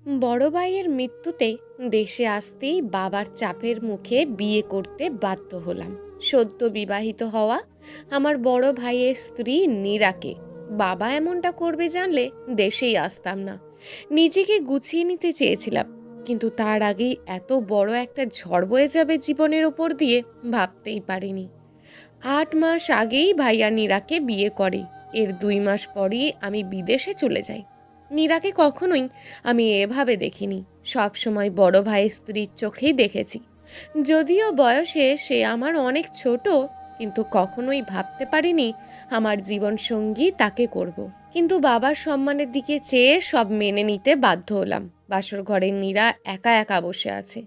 বড় ভাইয়ের মৃত্যুতে দেশে আসতেই বাবার চাপের মুখে বিয়ে করতে বাধ্য হলাম। সদ্য বিবাহিত হওয়া আমার বড় ভাইয়ের স্ত্রী নীরাকে বাবা এমনটা করবে জানলে দেশেই আসতাম না। নিজেকে গুছিয়ে নিতে চেয়েছিলাম, কিন্তু তার আগেই এত বড় একটা ঝড় বয়ে যাবে জীবনের ওপর দিয়ে ভাবতেই পারিনি। 8 মাস আগেই ভাইয়া নীরাকে বিয়ে করে। এর 2 মাস পরই আমি বিদেশে চলে যাই। নীরাকে কখনোই আমি এভাবে দেখিনি, সব সময় বড় ভাইয়ের স্ত্রীর চোখেই দেখেছি। যদিও বয়সে সে আমার অনেক ছোট, কিন্তু কখনোই ভাবতে পারিনি আমার জীবন সঙ্গী তাকে করব। কিন্তু বাবার সম্মানের দিকে চেয়ে সব মেনে নিতে বাধ্য হলাম। বাসর ঘরে নীরা একা একা বসে আছে,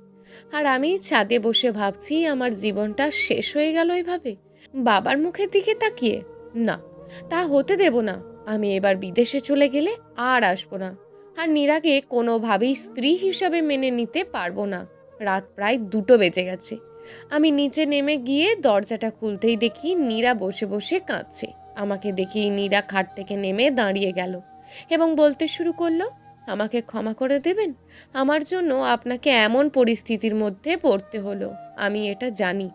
আর আমি ছাদে বসে ভাবছি আমার জীবনটা শেষ হয়ে গেল এভাবে বাবার মুখের দিকে তাকিয়ে। না, তা হতে দেব না। আমি এবার বিদেশে চলে গেলে আর আসবো না, আর নীরাকে কোনোভাবেই স্ত্রী হিসাবে মেনে নিতে পারবো না। রাত প্রায় 2টো বেজে গেছে। আমি নিচে নেমে গিয়ে দরজাটা খুলতেই দেখি নীরা বসে বসে কাঁদছে। আমাকে দেখেই নীরা খাট থেকে নেমে দাঁড়িয়ে গেল এবং বলতে শুরু করলো, আমাকে ক্ষমা করে দেবেন, আমার জন্য আপনাকে এমন পরিস্থিতির মধ্যে পড়তে হলো। আমি এটা জানি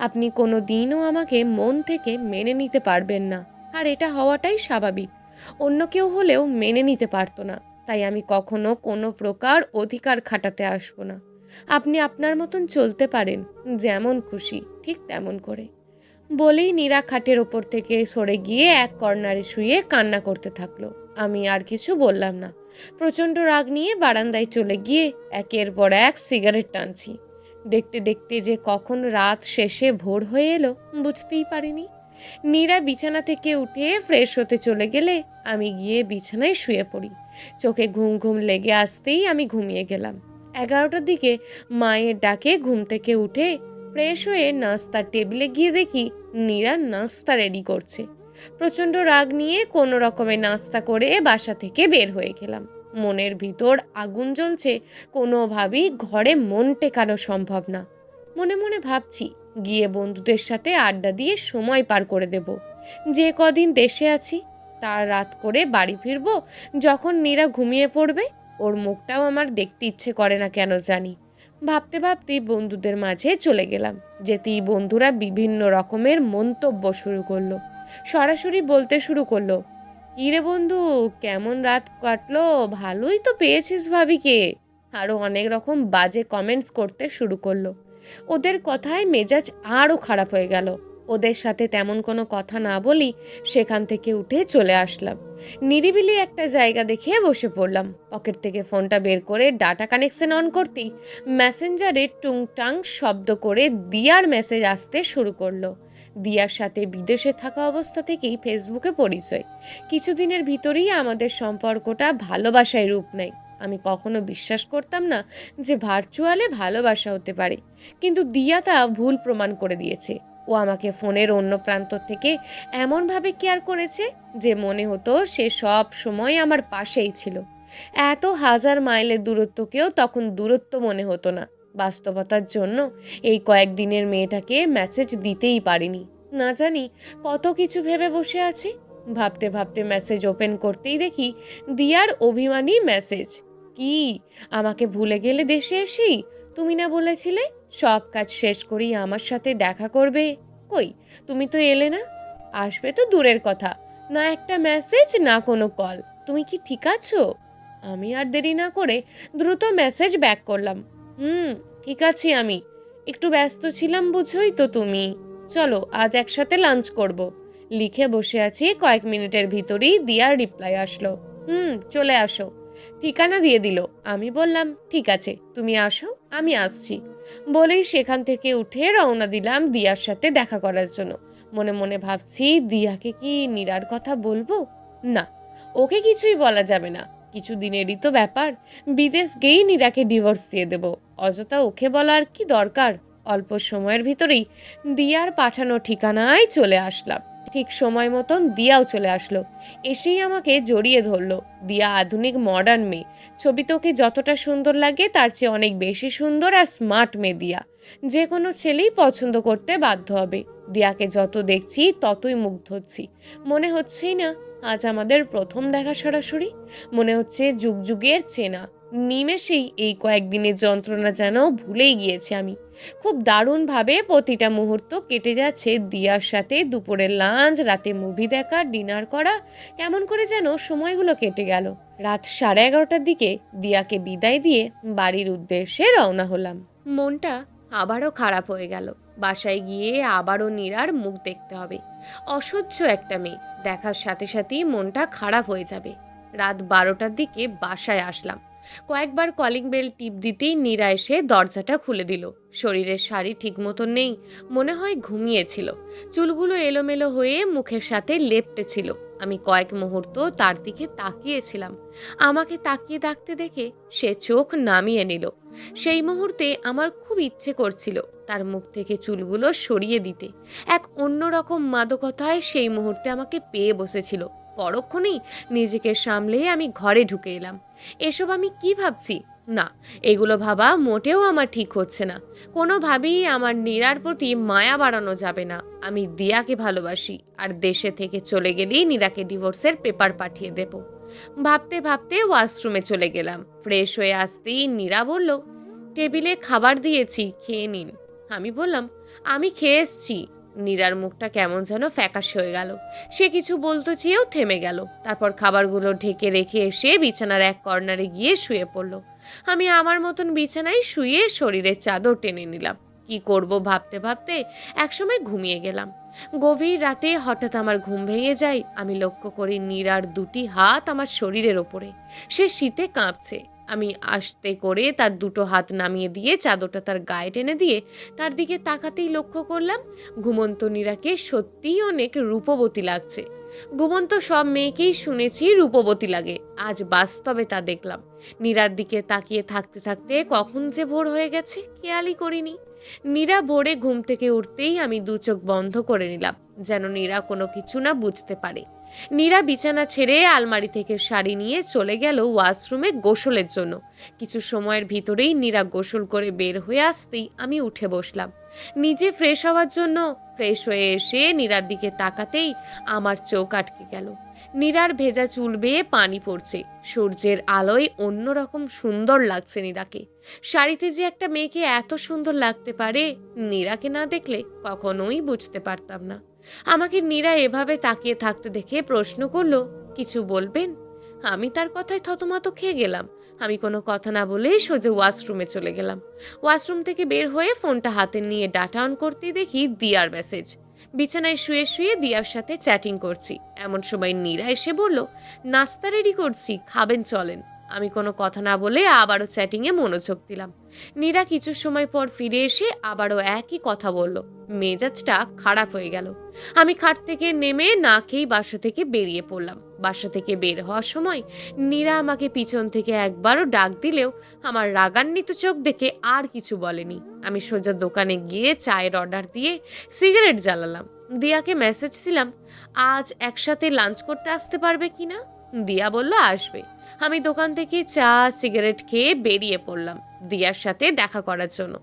আপনি কোনো দিনও আমাকে মন থেকে মেনে নিতে পারবেন না, আর এটা হওয়াটাই স্বাভাবিক। অন্য কেউ হলেও মেনে নিতে পারতো না, তাই আমি কখনো কোনো প্রকার অধিকার খাটাতে আসবো না। আপনি আপনার মতন চলতে পারেন, যেমন খুশি ঠিক তেমন করে। বলেই নীরা খাটের ওপর থেকে সরে গিয়ে এক কর্নারে শুয়ে কান্না করতে থাকলো। আমি আর কিছু বললাম না। প্রচণ্ড রাগ নিয়ে বারান্দায় চলে গিয়ে একের পর এক সিগারেট টানছি। দেখতে দেখতে যে কখন রাত শেষে ভোর হয়ে এলো বুঝতেই পারিনি। নীরা বিছানা থেকে উঠে ফ্রেশ হতে চলে গেলে আমি গিয়ে বিছানায় শুয়ে পড়ি। চোখে ঘুম ঘুম লেগে আসতেই আমি ঘুমিয়ে গেলাম। 11টার দিকে মায়ের ডাকে ঘুম থেকে উঠে ফ্রেশ হয়ে নাস্তার টেবিলে গিয়ে দেখি নীরা নাস্তা রেডি করছে। প্রচণ্ড রাগ নিয়ে কোনো রকমে নাস্তা করে বাসা থেকে বের হয়ে গেলাম। মনের ভিতর আগুন জ্বলছে, কোনোভাবেই ঘরে মন টেকানো সম্ভব না। মনে মনে ভাবছি গিয়ে বন্ধুদের সাথে আড্ডা দিয়ে সময় পার করে দেব। যে কদিন দেশে আছি তার রাত করে বাড়ি ফিরবো যখন নীরা ঘুমিয়ে পড়বে। ওর মুখটাও আমার দেখতে ইচ্ছে করে না কেন জানি। ভাবতে ভাবতেই বন্ধুদের মাঝে চলে গেলাম। যেতেই বন্ধুরা বিভিন্ন রকমের মন্তব্য শুরু করলো। সরাসরি বলতে শুরু করলো, কি রে বন্ধু, কেমন রাত কাটলো, ভালোই তো পেয়েছিস ভাবিকে। আরো অনেক রকম বাজে কমেন্টস করতে শুরু করলো। ওদের কথায় মেজাজ আরও খারাপ হয়ে গেল। ওদের সাথে তেমন কোনো কথা না বলি সেখান থেকে উঠে চলে আসলাম। নিরিবিলি একটা জায়গা দেখে বসে পড়লাম। পকেট থেকে ফোনটা বের করে ডাটা কানেকশন অন করতেই মেসেঞ্জারে টুংটাং শব্দ করে দিয়ার মেসেজ আসতে শুরু করলো। দিয়ার সাথে বিদেশে থাকা অবস্থা থেকেই ফেসবুকে পরিচয়। কিছুদিনের ভিতরেই আমাদের সম্পর্কটা ভালোবাসায় রূপ নেয়। আমি কখনো বিশ্বাস করতাম না যে ভার্চুয়ালে ভালোবাসা হতে পারে, কিন্তু দিয়া তা ভুল প্রমাণ করে দিয়েছে। ও আমাকে ফোনের অন্য প্রান্ত থেকে এমনভাবে কেয়ার করেছে যে মনে হতো সে সব সময় আমার পাশেই ছিল। এত হাজার মাইলের দূরত্বকেও তখন দূরত্ব মনে হতো না। বাস্তবতার জন্য এই কয়েকদিনের মেয়েটাকে মেসেজ দিতেই পারিনি। না জানি কত কিছু ভেবে বসে আছি। ভাবতে ভাবতে মেসেজ ওপেন করতেই দেখি দিয়ার অভিমানী মেসেজ। কি, আমাকে ভুলে গেলে দেশে এসি? তুমি না বলেছিলে সব কাজ শেষ করেই আমার সাথে দেখা করবে? কই, তুমি তো এলে না। আসবে তো দূরের কথা, না একটা মেসেজ না কোনো কল। তুমি কি ঠিক আছো? আমি আর দেরি না করে দ্রুত মেসেজ ব্যাক করলাম। ঠিক আছি আমি, একটু ব্যস্ত ছিলাম বুঝোই তো তুমি। চলো আজ একসাথে লাঞ্চ করব। লিখে বসে আছি, কয়েক মিনিটের ভিতরেই দিয়ার রিপ্লাই আসলো, চলে আসো। ঠিকানা দিয়ে দিল। আমি বললাম ঠিক আছে, তুমি আসো, আমি আসছি। বলেই সেখান থেকে উঠে রওনা দিলাম দিয়ার সাথে দেখা করার জন্য। মনে মনে ভাবছি, দিয়াকে কি নীরার কথা বলবো? না, ওকে কিছুই বলা যাবে না। কিছুদিনেরই তো ব্যাপার। বিদেশ গিয়েই নীরাকে ডিভোর্স দিয়ে দেব। অযথা ওকে বলার কি দরকার। অল্প সময়ের ভিতরেই দিয়ার পাঠানো ঠিকানায় চলে আসলাম। ঠিক সময় মতন দিয়াও চলে আসলো। এসেই আমাকে জড়িয়ে ধরলো। দিয়া আধুনিক মডার্ন মেয়ে। ছবিতে ওকে যতটা সুন্দর লাগে তার চেয়ে অনেক বেশি সুন্দর আর স্মার্ট মেয়ে দিয়া। যে কোনো ছেলেই পছন্দ করতে বাধ্য হবে। দিয়াকে যত দেখছি ততই মুগ্ধ হচ্ছি। মনে হচ্ছেই না আজ আমাদের প্রথম দেখা সরাসরি। মনে হচ্ছে যুগ যুগের চেনা। নিমেষেই এই কয়েকদিনের যন্ত্রণা যেন ভুলেই গিয়েছি আমি। খুব দারুণভাবে প্রতিটা মুহূর্ত কেটে যাচ্ছে দিয়ার সাথে। দুপুরের লাঞ্চ, রাতে মুভি দেখা, ডিনার করা, কেমন করে যেন সময়গুলো কেটে গেল। রাত 11:30টার দিকে দিয়াকে বিদায় দিয়ে বাড়ির উদ্দেশ্যে রওনা হলাম। মনটা আবারও খারাপ হয়ে গেল। বাসায় গিয়ে আবারও নীরার মুখ দেখতে হবে। অসহ্য একটা মেয়ে, দেখার সাথে সাথেই মনটা খারাপ হয়ে যাবে। রাত 12টার দিকে বাসায় আসলাম। কয়েকবার কলিং বেল টিপ দিতেই নীরা এসে দরজাটা খুলে দিল। শরীরের শাড়ি ঠিক মতন নেই, মনে হয় ঘুমিয়েছিল। চুলগুলো এলোমেলো হয়ে মুখের সাথে লেপ্টে ছিল। আমি কয়েক মুহূর্ত তার দিকে তাকিয়েছিলাম। আমাকে তাকিয়ে থাকতে দেখে সে চোখ নামিয়ে নিল। সেই মুহূর্তে আমার খুব ইচ্ছে করছিল তার মুখ থেকে চুলগুলো সরিয়ে দিতে। এক অন্যরকম মাদকতায় সেই মুহূর্তে আমাকে পেয়ে বসেছিল। পরক্ষণেই নিজেকে সামলে আমি ঘরে ঢুকে এলাম। এসব আমি কি ভাবছি? না, এগুলো ভাবা মোটেও আমার ঠিক হচ্ছে না। কোনোভাবেই আমার নীরার প্রতি মায়া বাড়ানো যাবে না। আমি দিয়াকে ভালোবাসি, আর দেশে থেকে চলে গেলেই নীরাকে ডিভোর্সের পেপার পাঠিয়ে দেব। ভাবতে ভাবতে ওয়াশরুমে চলে গেলাম। ফ্রেশ হয়ে আসতেই নীরা বলল, টেবিলে খাবার দিয়েছি, খেয়ে নিন। আমি বললাম, আমি খেয়ে এসছি। নীরার মুখটা কেমন যেন ফ্যাকাশে হয়ে গেল। সে কিছু বলতে চেয়েও থেমে গেল। তারপর খাবারগুলো ঢেকে রেখে এসে বিছানার এক কর্নারে গিয়ে শুয়ে পড়ল। আমি আমার মতন বিছানায় শুয়ে শরীরের চাদর টেনে নিলাম। কি করব ভাবতে ভাবতে একসময় ঘুমিয়ে গেলাম। গভীর রাতে হঠাৎ আমার ঘুম ভেঙে যায়। আমি লক্ষ্য করি নীরার দুটি হাত আমার শরীরের ওপরে। সে শীতে কাঁপছে। আমি আস্তে করে তার দুটো হাত নামিয়ে দিয়ে চাদরটা তার গায়ে টেনে দিয়ে তার দিকে তাকাতেই লক্ষ্য করলাম ঘুমন্ত নীরাকে সত্যিই অনেক রূপবতী লাগছে। ঘুমন্ত সব মেয়েকেই শুনেছি রূপবতী লাগে, আজ বাস্তবে তা দেখলাম। নীরার দিকে তাকিয়ে থাকতে থাকতে কখন যে ভোর হয়ে গেছে খেয়ালই করিনি। নীরা ভোরে ঘুম থেকে উঠতেই আমি দু চোখ বন্ধ করে নিলাম, যেন নীরা কোনো কিছু না বুঝতে পারে। নীরা বিছানা ছেড়ে আলমারি থেকে শাড়ি নিয়ে চলে গেল ওয়াশরুমে গোসলের জন্য। কিছু সময়ের ভিতরেই নীরা গোসল করে বের হয়ে আসতেই আমি উঠে বসলাম নিজে ফ্রেশ হওয়ার জন্য। ফ্রেশ হয়ে এসে নীরার দিকে তাকাতেই আমার চোখ আটকে গেল। নীরার ভেজা চুল বেয়ে পানি পড়ছে। সূর্যের আলোয় অন্যরকম সুন্দর লাগছে নীরাকে। শাড়িতে যে একটা মেয়েকে এত সুন্দর লাগতে পারে, নীরাকে না দেখলে কখনোই বুঝতে পারতাম না। আমাকে নীরা এভাবে তাকিয়ে থাকতে দেখে প্রশ্ন করলো, কিছু বলবেন? আমি তার কথায় থতমত খেয়ে গেলাম। আমি কোনো কথা না বলে সোজা ওয়াশরুমে চলে গেলাম। ওয়াশরুম থেকে বের হয়ে ফোনটা হাতে নিয়ে ডাটা অন করতেই দেখি দিয়ার মেসেজ। বিছানায় শুয়ে শুয়ে দিয়ার সাথে চ্যাটিং করছি। এমন সময় নীরা এসে বলল, নাস্তা রেডি করছি, খাবেন চলেন। আমি কোনো কথা না বলে আবারও চ্যাটিংয়ে মনোযোগ দিলাম। নীরা কিছু সময় পর ফিরে এসে আবারও একই কথা বলল। মেজাজটা খারাপ হয়ে গেল। আমি খাট থেকে নেমে না খেয়েই বাসা থেকে বেরিয়ে পড়লাম। বাসা থেকে বের হওয়ার সময় নীরা আমাকে পিছন থেকে একবারও ডাক দিলেও আমার রাগান্বিত চোখ দেখে আর কিছু বলেনি। আমি সোজা দোকানে গিয়ে চায়ের অর্ডার দিয়ে সিগারেট জ্বালালাম। দিয়াকে মেসেজ দিলাম, আজ একসাথে লাঞ্চ করতে আসতে পারবে কিনা। দিয়া বলল আসবে। আমি দোকান থেকে চা সিগারেট খেয়ে বেরিয়ে পড়লাম দিয়ার সাথে দেখা করার জন্য।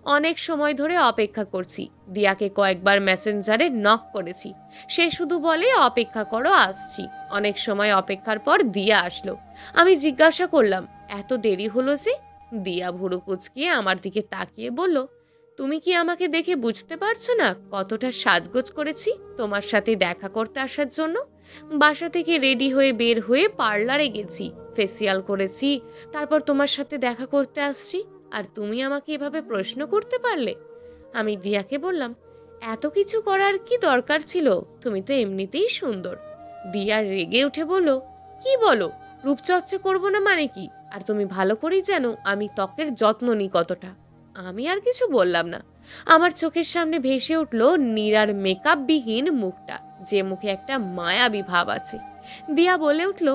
অনেক সময় ধরে অপেক্ষা করছি। দিয়াকে কয়েকবার মেসেঞ্জারে নক করেছি। সে শুধু বলে অপেক্ষা করো, আসছি। অনেক সময় অপেক্ষার পর দিয়া আসলো। আমি জিজ্ঞাসা করলাম, এত দেরি হলো যে? দিয়া ভুরু কুচকিয়ে আমার দিকে তাকিয়ে বলল, তুমি কি আমাকে দেখে বুঝতে পারছো না কতটা সাজগোজ করেছি তোমার সাথে দেখা করতে আসার জন্য? বাসা থেকে রেডি হয়ে বের হয়ে পার্লারে গেছি, ফেসিয়াল করেছি, তারপর তোমার সাথে দেখা করতে আসছি, আর তুমি আমাকে এভাবে প্রশ্ন করতে পারলে? আমি দিয়াকে বললাম, এত কিছু করার কি দরকার ছিল? তুমি তো এমনিতেই সুন্দর। দিয়া রেগে উঠে বলল, কি বলো? রূপচর্চা করবো না মানে কি? আর তুমি ভালো করেই জানো আমি ত্বকের যত্ন নিই কতটা। আমি আর কিছু বললাম না। আমার চোখের সামনে ভেসে উঠল নীরার মেকআপবিহীন মুখটা, যে মুখে একটা মায়াবী ভাব আছে। দিয়া বলে উঠল,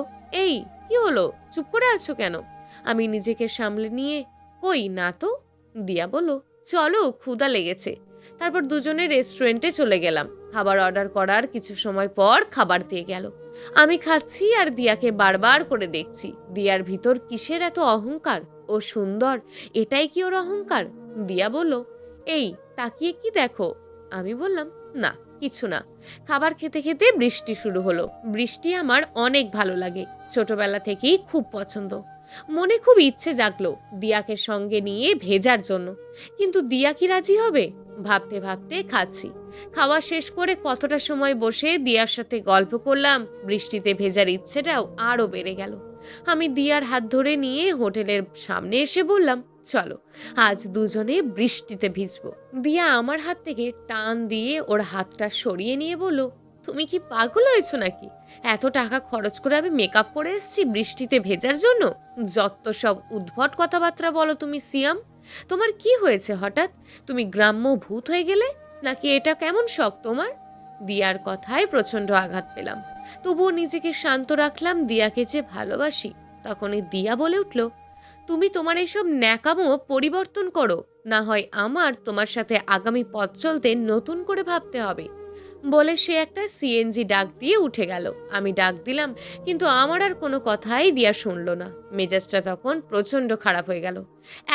এই কি হলো, চুপ করে আছো কেন? আমি নিজেকে সামলে নিয়ে, কই না তো। দিয়া বলল, চলো ক্ষুধা লেগেছে। তারপর দুজনে রেস্টুরেন্টে চলে গেলাম। খাবার অর্ডার করার কিছু সময় পর খাবার দিয়ে গেল। আমি খাচ্ছি আর দিয়াকে বারবার করে দেখছি। দিয়ার ভিতর কিসের এত অহংকার? ও সুন্দর, এটাই কি ওর অহংকার? দিয়া বলল, এই তাকিয়ে কি দেখো? আমি বললাম, না কিছু না। খাবার খেতে খেতে বৃষ্টি শুরু হলো। বৃষ্টি আমার অনেক ভালো লাগে, ছোটবেলা থেকেই খুব পছন্দ। মনে খুব ইচ্ছে জাগলো দিয়াকে সঙ্গে নিয়ে ভেজার জন্য, কিন্তু দিয়া কি রাজি হবে? ভাবতে ভাবতে খাচ্ছি। খাওয়া শেষ করে কতটা সময় বসে দিয়ার সাথে গল্প করলাম, বৃষ্টিতে ভেজার ইচ্ছেটাও আরো বেড়ে গেল। আমি দিয়ার হাত ধরে নিয়ে হোটেলের সামনে এসে বললাম, চলো আজ দুজনে বৃষ্টিতে ভিজবো। দিয়া আমার হাত থেকে টান দিয়ে ওর হাতটা সরিয়ে নিয়ে বলল, তুমি কি পাগল হয়েছো নাকি? এত টাকা খরচ করে আমি মেকআপ করে এসেছি বৃষ্টিতে ভেজার জন্য? যত সব উদ্ভট কথাবার্তা বলো তুমি সিয়াম। তোমার কি হয়েছে হঠাৎ? তুমি গ্রাম্য ভূত হয়ে গেলে নাকি? এটা কেমন শখ তোমার? দিয়ার কথায় প্রচন্ড আঘাত পেলাম, তবুও নিজেকে শান্ত রাখলাম। দিয়াকে যে ভালোবাসি। তখনই দিয়া বলে উঠল, তুমি তোমার এইসব ন্যাকামো পরিবর্তন করো, না হয় আমার তোমার সাথে আগামী পথ চলতে নতুন করে ভাবতে হবে। বলে সে একটা সিএনজি ডাক দিয়ে উঠে গেল। আমি ডাক দিলাম, কিন্তু আমার আর কোনো কথাই দিয়া শুনলো না। মেজাজটা তখন প্রচন্ড খারাপ হয়ে গেল।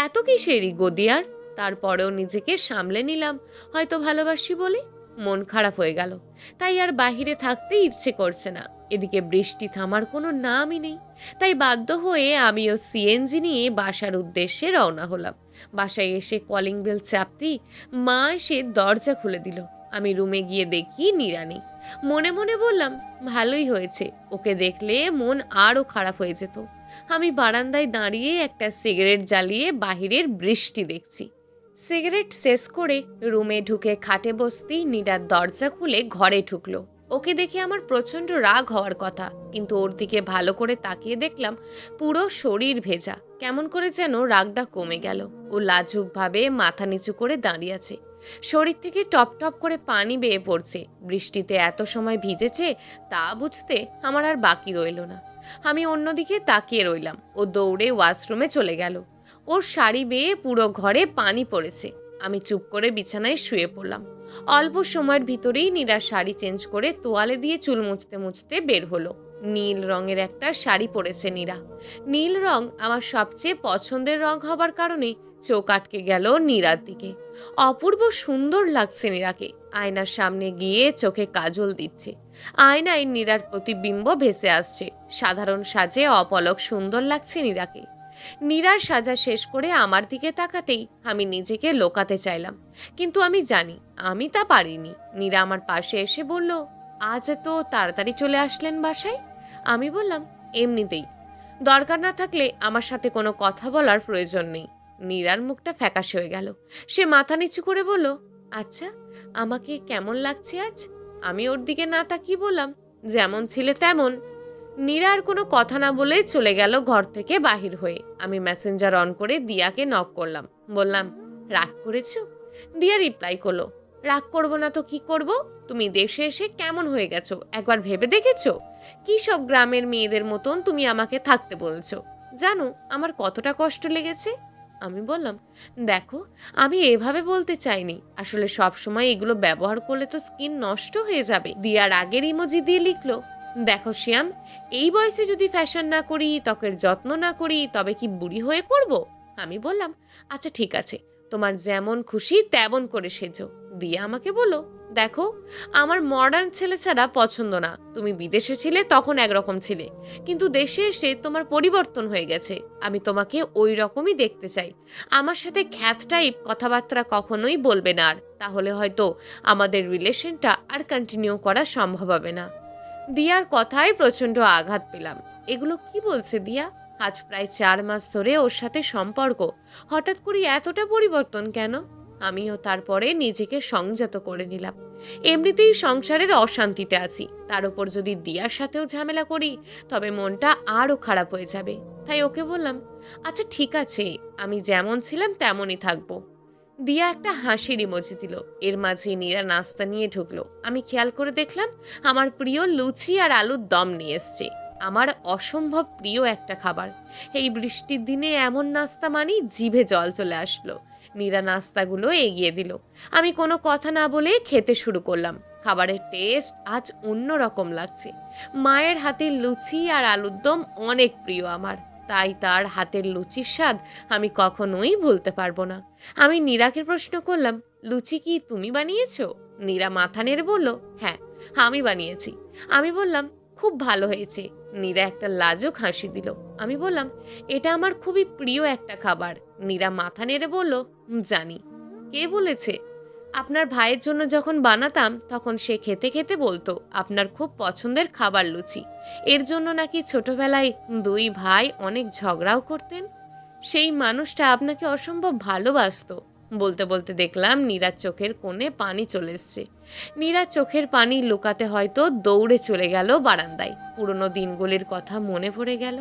এত কিসেরই গদিয়ার? তারপরেও নিজেকে সামলে নিলাম, হয়তো ভালোবাসি বলে। মন খারাপ হয়ে গেল, তাই আর বাহিরে থাকতে ইচ্ছে করছে না। এদিকে বৃষ্টি থামার কোনো নামই নেই। তাই বাধ্য হয়ে আমিও সিএনজি নিয়ে বাসার উদ্দেশ্যে রওনা হলাম। বাসায় এসে কলিং বেল চাপতেই মা এসে দরজা খুলে দিল। আমি রুমে গিয়ে দেখি নীরা নেই। মনে মনে বললাম, ভালোই হয়েছে, ওকে দেখলে মন আরও খারাপ হয়ে যেত। আমি বারান্দায় দাঁড়িয়ে একটা সিগারেট জ্বালিয়ে বাহিরের বৃষ্টি দেখছি। সিগারেট শেষ করে রুমে ঢুকে খাটে বসতেই নীরার দরজা খুলে ঘরে ঢুকলো। ওকে দেখে আমার প্রচন্ড রাগ হওয়ার কথা, কিন্তু ওর দিকে ভালো করে তাকিয়ে দেখলাম পুরো শরীর ভেজা। কেমন করে যেন রাগটা কমে গেল। ও লাজুকভাবে মাথা নিচু করে দাঁড়িয়ে আছে। শরীর থেকে টপ টপ করে পানি বেয়ে পড়ছে। বৃষ্টিতে এত সময় ভিজেছে তা বুঝতে আমার আর বাকি রইল না। আমি অন্যদিকে তাকিয়ে রইলাম। ও দৌড়ে ওয়াশরুমে চলে গেল। ওর শাড়ি বেয়ে পুরো ঘরে পানি পড়েছে। আমি চুপ করে বিছানায় শুয়ে পড়লাম। অল্প সময়ের ভিতরেই নীরা শাড়ি চেঞ্জ করে তোয়ালে দিয়ে চুল মুছতে মুছতে বের হলো। নীল রঙের একটা শাড়ি পরেছে নীরা। নীল রং আমার সবচেয়ে পছন্দের রং হবার কারণে চোখ আটকে গেল নীরার দিকে। অপূর্ব সুন্দর লাগছে নীরাকে। আয়নার সামনে গিয়ে চোখে কাজল দিচ্ছে। আয়নায় নীরার প্রতিবিম্ব ভেসে আসছে। সাধারণ সাজে অপলক সুন্দর লাগছে নীরাকে। নীরার সাজা শেষ করে আমার দিকে তাকাতেই আমি নিজেকে লোকাতে চাইলাম, কিন্তু আমি জানি আমি তা পারিনি। নীরা আমার পাশে এসে বলল, আজ এত তাড়াতাড়ি চলে আসলেন বাসায়? আমি বললাম, এমনিতেই। দরকার না থাকলে আমার সাথে কোনো কথা বলার প্রয়োজন নেই। নীরার মুখটা ফ্যাকাশে হয়ে গেল। সে মাথা নিচু করে বলল, আচ্ছা আমাকে কেমন লাগছে আজ? আমি ওর দিকে না তাকিয়ে বললাম, যেমন ছিলে তেমন। নীরা আর কোনো কথা না বলে চলে গেল ঘর থেকে বাহির হয়ে। আমি মেসেঞ্জার অন করে দিয়াকে নক করলাম। বললাম, রাগ করেছো? দিয়া রিপ্লাই করলো, রাগ করব না তো কি করব? তুমি দেশে এসে কেমন হয়ে গেছো একবার ভেবে দেখেছো? কি সব গ্রামের মেয়েদের মতন তুমি আমাকে থাকতে বলছো? জানো আমার কতটা কষ্ট লেগেছে? আমি বললাম, দেখো আমি এভাবে বলতে চাইনি, আসলে সব সময় এগুলো ব্যবহার করলে তো স্কিন নষ্ট হয়ে যাবে। দিয়া রাগের ইমোজি দিয়ে লিখলো, দেখো শ্যাম, এই বয়সে যদি ফ্যাশন না করি, ত্বকের যত্ন না করি, তবে কি বুড়ি হয়ে করব? আমি বললাম, আচ্ছা ঠিক আছে, তোমার যেমন খুশি তেমন করে সেজো। দিয়ে আমাকে বলো, দেখো আমার মডার্ন ছেলে ছাড়া পছন্দ না। তুমি বিদেশে ছিলে তখন একরকম ছিলে, কিন্তু দেশে এসে তোমার পরিবর্তন হয়ে গেছে। আমি তোমাকে ওই রকমই দেখতে চাই। আমার সাথে খ্যাত টাইপ কথাবার্তা কখনোই বলবে না আর, তাহলে হয়তো আমাদের রিলেশনটা আর কন্টিনিউ করা সম্ভব হবে না। দিয়ার কথায় প্রচন্ড আঘাত পেলাম। এগুলো কি বলছে দিয়া? আজ প্রায় 4 মাস ধরে ওর সাথে সম্পর্ক, হঠাৎ করে এতটা পরিবর্তন কেন? আমিও তারপরে নিজেকে সংযত করে নিলাম। এমনিতেই সংসারের অশান্তিতে আছি, তার উপর যদি দিয়ার সাথেও ঝামেলা করি তবে মনটা আরও খারাপ হয়ে যাবে। তাই ওকে বললাম, আচ্ছা ঠিক আছে, আমি যেমন ছিলাম তেমনই থাকবো। দিয়া একটা হাসির ইমোজি দিল। এর মাঝে নীরা নাস্তা নিয়ে ঢুকলো। আমি খেয়াল করে দেখলাম আমার প্রিয় লুচি আর আলুর দম নিয়ে এসছে। আমার অসম্ভব প্রিয় একটা খাবার। এই বৃষ্টির দিনে এমন নাস্তা মানি জিভে জল চলে আসলো। নীরা নাস্তাগুলো এগিয়ে দিল। আমি কোনো কথা না বলে খেতে শুরু করলাম। খাবারের টেস্ট আজ অন্য রকম লাগছে। মায়ের হাতের লুচি আর আলুর দম অনেক প্রিয় আমার, তাই তার হাতের লুচির স্বাদ আমি কখনোই ভুলতে পারবো না। আমি নীরাকে প্রশ্ন করলাম, লুচি কি তুমি বানিয়েছো? নীরা মাথা নেড়ে বলল, হ্যাঁ আমি বানিয়েছি। আমি বললাম, খুব ভালো হয়েছে। নীরা একটা লাজুক হাসি দিল। আমি বললাম, এটা আমার খুবই প্রিয় একটা খাবার। নীরা মাথা নেড়ে বলল, জানি। কে বলেছে? আপনার ভাইয়ের জন্য যখন বানাতাম তখন সে খেতে খেতে বলতো আপনার খুব পছন্দের খাবার লুচি। এর জন্য নাকি ছোটবেলায় দুই ভাই অনেক ঝগড়াও করতেন। সেই মানুষটা আপনাকে অসম্ভব ভালোবাসতো। বলতে বলতে দেখলাম নীরার চোখের কোণে পানি চলে এসছে। নীরার চোখের পানি লুকাতে হয়তো দৌড়ে চলে গেল বারান্দায়। পুরনো দিনগুলির কথা মনে পড়ে গেল।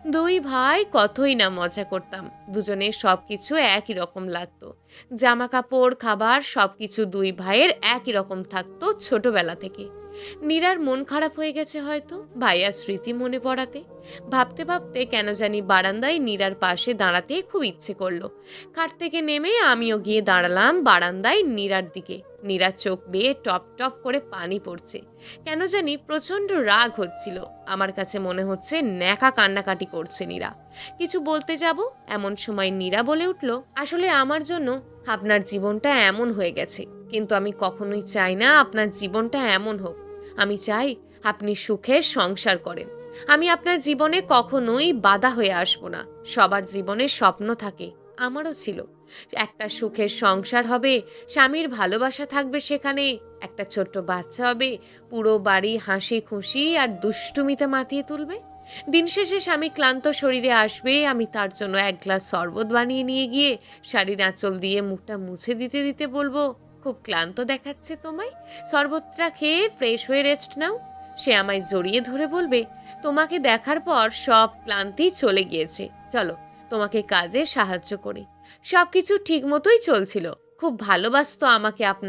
দুই ভাই কতই না মজা করতাম। দুজনের সব কিছু একই রকম লাগতো। জামা কাপড়, খাবার সবকিছু দুই ভাইয়ের একই রকম থাকতো ছোটবেলা থেকে। নীরার মন খারাপ হয়ে গেছে হয়তো ভাইয়ার স্মৃতি মনে পড়াতে। ভাবতে ভাবতে কেন জানি বারান্দায় নীরার পাশে দাঁড়াতে খুব ইচ্ছে করলো। খাট থেকে নেমে আমিও গিয়ে দাঁড়ালাম বারান্দায় নীরার দিকে। নীরার চোখ বেয়ে টপ টপ করে পানি পড়ছে। কেন জানি প্রচন্ড রাগ হচ্ছিল। আমার কাছে মনে হচ্ছে ন্যাকা কান্নাকাটি করছে নীরা। কিছু বলতে যাব, এমন সময় নীরা বলে উঠল, আসলে আমার জন্য আপনার জীবনটা এমন হয়ে গেছে, কিন্তু আমি কখনোই চাই না আপনার জীবনটা এমন হোক। আমি চাই আপনি সুখের সংসার করেন। আমি আপনার জীবনে কখনোই বাধা হয়ে আসব না। সবার জীবনে স্বপ্ন থাকে, আমারও ছিল। একটা সুখের সংসার হবে, স্বামীর ভালোবাসা থাকবে সেখানে, একটা ছোট্ট বাচ্চা হবে, পুরো বাড়ি হাসি খুশি আর দুষ্টুমিতে মাতিয়ে তুলবে। দিন শেষে স্বামী ক্লান্ত শরীরে আসবে, আমি তার জন্য এক গ্লাস শরবত বানিয়ে নিয়ে গিয়ে শাড়ির আঁচল দিয়ে মুখটা মুছে দিতে দিতে বলবো, খুব ক্লান্ত দেখাচ্ছে তোমায়, শরবতটা খেয়ে ফ্রেশ হয়ে রেস্ট নাও। সে আমায় জড়িয়ে ধরে বলবে, তোমাকে দেখার পর সব ক্লান্তি চলে গিয়েছে, চলো তোমাকে কাজে সাহায্য করি। সবকিছু ঠিক মতোই চলছিল, খুব ভালোবাসতো আমাকে আপনার